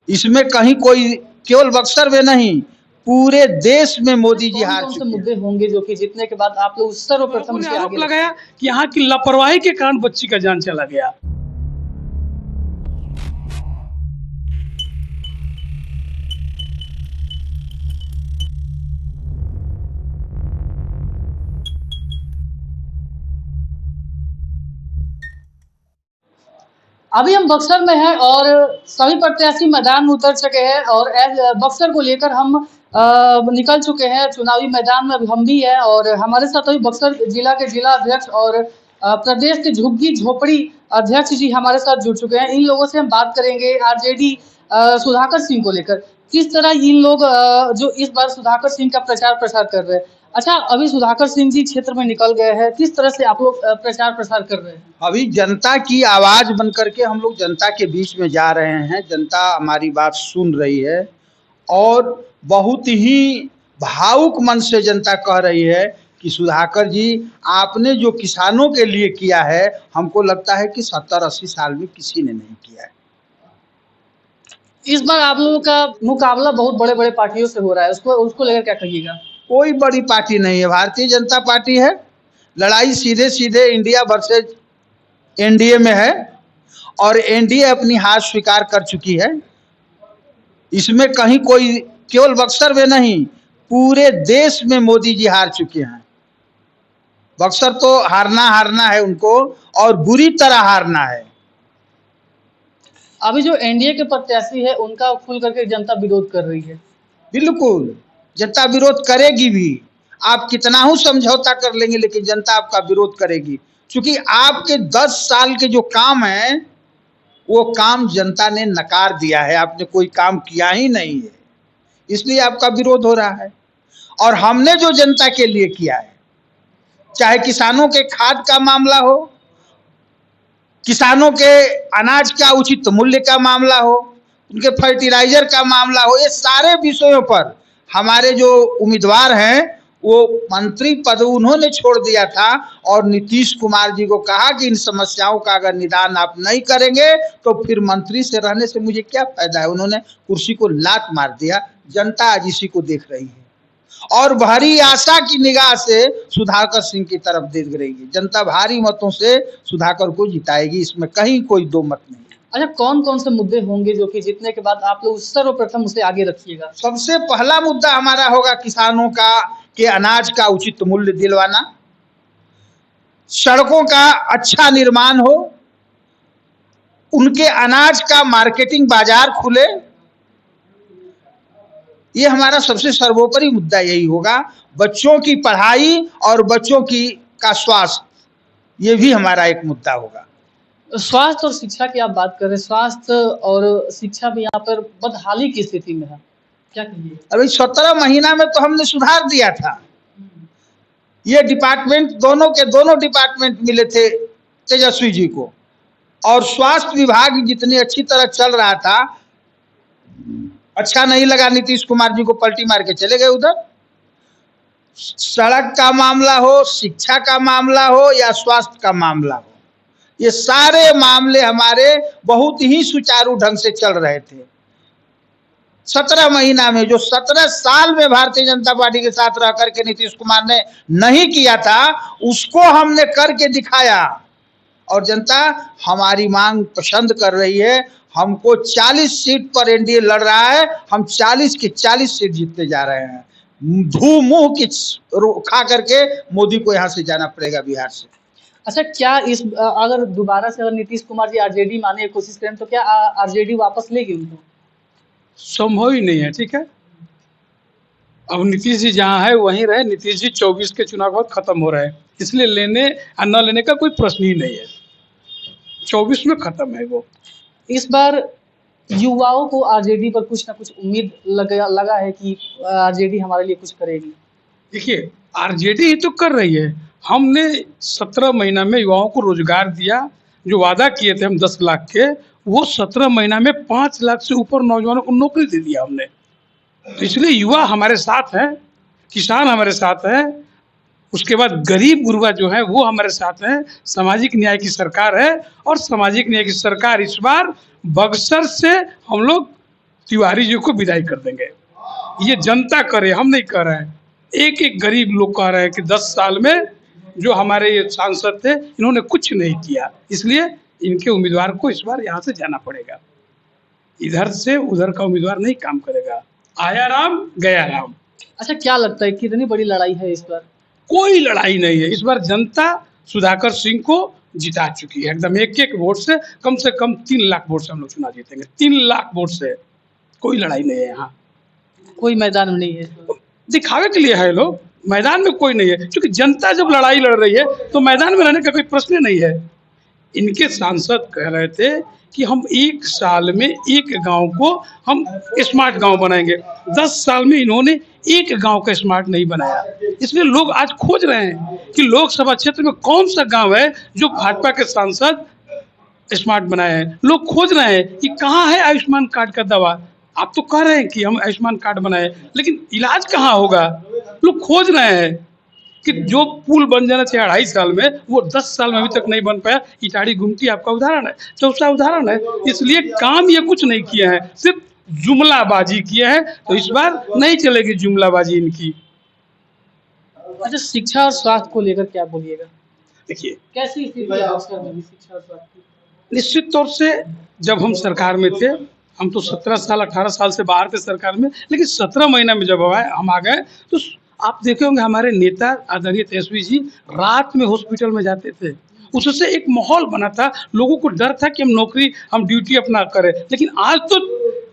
इसमें कहीं कोई केवल बक्सर में नहीं, पूरे देश में मोदी जी हार कौन से चुके हैं। मुद्दे होंगे जो कि जीतने के बाद आप लोग सर्वप्रथम लोगों ने उसे आरोप आगे लगाया कि यहाँ की लापरवाही के कारण बच्ची का जान चला गया। अभी हम बक्सर में हैं और सभी प्रत्याशी मैदान में उतर चुके हैं और बक्सर को लेकर हम निकल चुके हैं चुनावी मैदान में। अभी हम भी हैं और हमारे साथ अभी बक्सर जिला के जिला अध्यक्ष और प्रदेश के झुग्गी झोपड़ी अध्यक्ष जी हमारे साथ जुड़ चुके हैं। इन लोगों से हम बात करेंगे आरजेडी सुधाकर सिंह को लेकर। किस तरह इन लोग जो इस बार सुधाकर सिंह का प्रचार प्रसार कर रहे हैं। अच्छा, अभी सुधाकर सिंह जी क्षेत्र में निकल गए हैं, किस तरह से आप लोग प्रचार प्रसार कर रहे हैं? अभी जनता की आवाज बन करके हम लोग जनता के बीच में जा रहे हैं। जनता हमारी बात सुन रही है और बहुत ही भावुक मन से जनता कह रही है कि सुधाकर जी, आपने जो किसानों के लिए किया है, हमको लगता है कि 70-80 साल में किसी ने नहीं किया है। इस बार आप लोगों का मुकाबला बहुत बड़े-बड़े पार्टियों से हो रहा है, उसको लेकर क्या कहिएगा? कोई बड़ी पार्टी नहीं है, भारतीय जनता पार्टी है। लड़ाई सीधे सीधे इंडिया वर्सेज एनडीए में है और एनडीए अपनी हार स्वीकार कर चुकी है। इसमें कहीं कोई केवल बक्सर में नहीं, पूरे देश में मोदी जी हार चुके हैं। बक्सर तो हारना है उनको और बुरी तरह हारना है। अभी जो एनडीए के प्रत्याशी है उनका खुल करके जनता विरोध कर रही है। बिल्कुल, जनता विरोध करेगी भी। आप कितना ही समझौता कर लेंगे लेकिन जनता आपका विरोध करेगी, क्योंकि आपके 10 साल के जो काम है वो काम जनता ने नकार दिया है। आपने कोई काम किया ही नहीं है, इसलिए आपका विरोध हो रहा है। और हमने जो जनता के लिए किया है, चाहे किसानों के खाद का मामला हो, किसानों के अनाज का उचित मूल्य का मामला हो, उनके फर्टिलाइजर का मामला हो, ये सारे विषयों पर हमारे जो उम्मीदवार हैं वो मंत्री पद उन्होंने छोड़ दिया था और नीतीश कुमार जी को कहा कि इन समस्याओं का अगर निदान आप नहीं करेंगे तो फिर मंत्री से रहने से मुझे क्या फायदा है। उन्होंने कुर्सी को लात मार दिया। जनता आज इसी को देख रही है और भारी आशा की निगाह से सुधाकर सिंह की तरफ देख रही है। जनता भारी मतों से सुधाकर को जिताएगी, इसमें कहीं कोई दो मत नहीं। अच्छा, कौन कौन से मुद्दे होंगे जो कि जीतने के बाद आप लोग सर्वप्रथम उसे आगे रखिएगा? सबसे पहला मुद्दा हमारा होगा किसानों का के अनाज का उचित मूल्य दिलवाना, सड़कों का अच्छा निर्माण हो, उनके अनाज का मार्केटिंग बाजार खुले। ये हमारा सबसे सर्वोपरि मुद्दा यही होगा। बच्चों की पढ़ाई और बच्चों का स्वास्थ्य, ये भी हमारा एक मुद्दा होगा। स्वास्थ्य और शिक्षा की आप बात कर रहे हैं, स्वास्थ्य और शिक्षा भी यहाँ पर बदहाली की स्थिति में है, क्या कहिए? अभी 17 महीना में तो हमने सुधार दिया था। ये डिपार्टमेंट दोनों के दोनों डिपार्टमेंट मिले थे तेजस्वी जी को और स्वास्थ्य विभाग जितनी अच्छी तरह चल रहा था, अच्छा नहीं लगा नीतीश कुमार जी को, पलटी मार के चले गए उधर। सड़क का मामला हो, शिक्षा का मामला हो या स्वास्थ्य का मामला हो, ये सारे मामले हमारे बहुत ही सुचारू ढंग से चल रहे थे। 17 महीना में जो 17 साल में भारतीय जनता पार्टी के साथ रह करके नीतीश कुमार ने नहीं किया था, उसको हमने करके दिखाया और जनता हमारी मांग पसंद कर रही है। हमको 40 सीट पर एनडीए लड़ रहा है, हम 40 के 40 सीट जीतते जा रहे हैं। धू मुंह की खा करके मोदी को यहाँ से जाना पड़ेगा बिहार से। अच्छा, क्या इस अगर दोबारा से अगर नीतीश कुमार जी आरजेडी मानने की कोशिश करें तो क्या आरजेडी वापस लेगी उनको? संभव ही नहीं है। ठीक है, अब नीतीश जी जहाँ है वहीं रहे। नीतीश जी 24 के चुनाव बहुत खत्म हो रहे हैं, इसलिए लेने और न लेने का कोई प्रश्न ही नहीं है। 24 में खत्म है वो। इस बार युवाओं को आरजेडी पर कुछ ना कुछ उम्मीद लगा है कि आरजेडी हमारे लिए कुछ करेगी। देखिए, आरजेडी ही तो कर रही है। हमने 17 महीना में युवाओं को रोजगार दिया। जो वादा किए थे हम 10 लाख के, वो 17 महीना में 5 लाख से ऊपर नौजवानों को नौकरी दे दिया हमने। तो इसलिए युवा हमारे साथ हैं, किसान हमारे साथ हैं, उसके बाद गरीब गुरबा जो है वो हमारे साथ हैं। सामाजिक न्याय की सरकार है और सामाजिक न्याय की सरकार इस बार बक्सर से हम लोग तिवारी जी को विदाई कर देंगे। ये जनता करे, हम नहीं कर रहे हैं। एक एक गरीब लोग कह रहे हैं कि 10 साल में जो हमारे ये सांसद थे इन्होंने कुछ नहीं किया, इसलिए इनके उम्मीदवार को इस बार यहाँ से जाना पड़ेगा। इधर से उधर का उम्मीदवार नहीं काम करेगा। आया राम गया राम। अच्छा, क्या लगता है कितनी बड़ी लड़ाई है इस बार? कोई लड़ाई नहीं है। इस बार जनता सुधाकर सिंह को जिता चुकी है एकदम एक वोट से कम 3 लाख वोट से हम लोग चुनाव जीतेंगे। 3 लाख वोट से। कोई लड़ाई नहीं है यहाँ। कोई मैदान में नहीं है इस बार। दिखावे के लिए है लोग, मैदान में कोई नहीं है, क्योंकि जनता जब लड़ाई लड़ रही है तो मैदान में रहने का कोई प्रश्न नहीं है। इनके सांसद कह रहे थे कि हम 1 साल में एक गांव को हम स्मार्ट गांव बनाएंगे। 10 साल में इन्होंने एक गांव का स्मार्ट नहीं बनाया। इसलिए लोग आज खोज रहे हैं कि लोकसभा क्षेत्र में कौन सा गांव है जो भाजपा के सांसद स्मार्ट बनाए हैं। लोग खोज रहे हैं कि कहाँ है आयुष्मान कार्ड का दावा। आप तो कह रहे हैं कि हम आयुष्मान कार्ड बनाए, लेकिन इलाज कहाँ होगा। लोग खोज रहे हैं कि जो पुल बन जाना चाहिए 2.5 साल में, वो 10 साल में अभी तक नहीं बन पाया। इटाड़ी गुमटी आपका उदाहरण है, चौथा उदाहरण है। इसलिए काम ये कुछ नहीं किए हैं, सिर्फ जुमलाबाजी किए हैं। तो इस बार नहीं चलेगी जुमलाबाजी इनकी। अच्छा, शिक्षा और स्वास्थ्य को लेकर क्या बोलिएगा? देखिए, कैसी स्थिति है बक्सर में भी शिक्षा और स्वास्थ्य की? निश्चित तौर से जब हम सरकार में थे, हम तो 17 साल 18 साल से बाहर थे सरकार में, लेकिन 17 महीना में जब हम आ गए तो आप देखे होंगे हमारे नेता आदरणीय तेजस्वी जी रात में हॉस्पिटल में जाते थे। उससे एक माहौल बना था, लोगों को डर था कि हम ड्यूटी अपना करें। लेकिन आज तो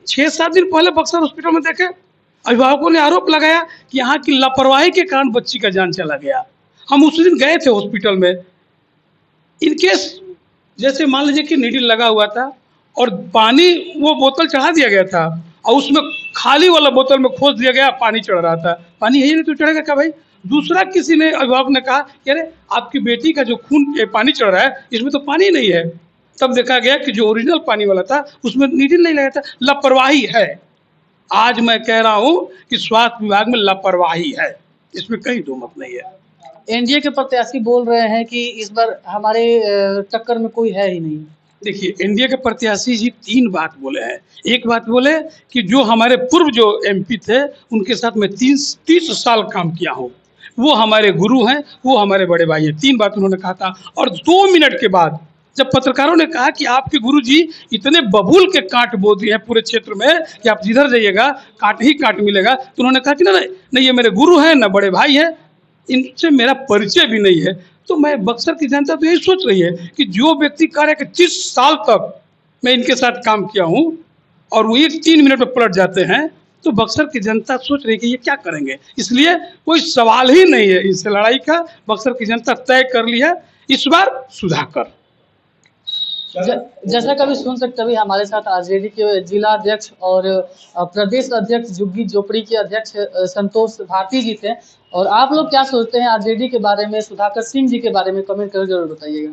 6-7 दिन पहले बक्सर हॉस्पिटल में देखे, अभिभावकों ने आरोप लगाया कि यहाँ की लापरवाही के कारण बच्ची का जान चला गया। हम उस दिन गए थे हॉस्पिटल में, इनकेस जैसे मान लीजिए कि नीडल लगा हुआ था और पानी वो बोतल चढ़ा दिया गया था और उसमें खाली वाला बोतल में खोस दिया गया, पानी चढ़ रहा था। पानी है ही नहीं तो चढ़ेगा क्या भाई। दूसरा किसी ने अभिभावक ने कहा कि अरे आपकी बेटी का जो पानी चढ़ रहा है इसमें तो पानी नहीं है। तब देखा गया कि जो ओरिजिनल पानी वाला था उसमें नीडल नहीं लगा था। लापरवाही है। आज मैं कह रहा हूँ कि स्वास्थ्य विभाग में लापरवाही है, इसमें कहीं दो मत नहीं है। एनडीए के प्रत्याशी बोल रहे हैं कि इस बार हमारे टक्कर में कोई है ही नहीं। देखिए, एनडीए के प्रत्याशी जी 3 बात बोले हैं। एक बात बोले कि जो हमारे पूर्व जो एमपी थे उनके साथ मैं 30 साल काम किया हूँ, वो हमारे गुरु हैं, वो हमारे बड़े भाई हैं। 3 बात उन्होंने कहा था। और 2 मिनट के बाद जब पत्रकारों ने कहा कि आपके गुरुजी इतने बबूल के कांट बो दिए हैं पूरे क्षेत्र में कि आप जिधर जाइएगा कांट ही कांट मिलेगा, तो उन्होंने कहा कि नहीं ये मेरे गुरु हैं, ना बड़े भाई हैं, इनसे मेरा परिचय भी नहीं है। तो मैं बक्सर की जनता तो यही सोच रही है कि जो व्यक्ति कह रहा है कि 30 साल तक मैं इनके साथ काम किया हूँ और वो 3 मिनट में पलट जाते हैं, तो बक्सर की जनता सोच रही है कि ये क्या करेंगे। इसलिए कोई सवाल ही नहीं है इससे लड़ाई का। बक्सर की जनता तय कर ली है इस बार सुधाकर। जैसा कभी सुन सकते अभी हमारे साथ आरजेडी के जिला अध्यक्ष और प्रदेश अध्यक्ष झुग्गी झोपड़ी के अध्यक्ष संतोष भारती जी थे। और आप लोग क्या सोचते हैं आरजेडी के बारे में, सुधाकर सिंह जी के बारे में, कमेंट कर जरूर बताइएगा।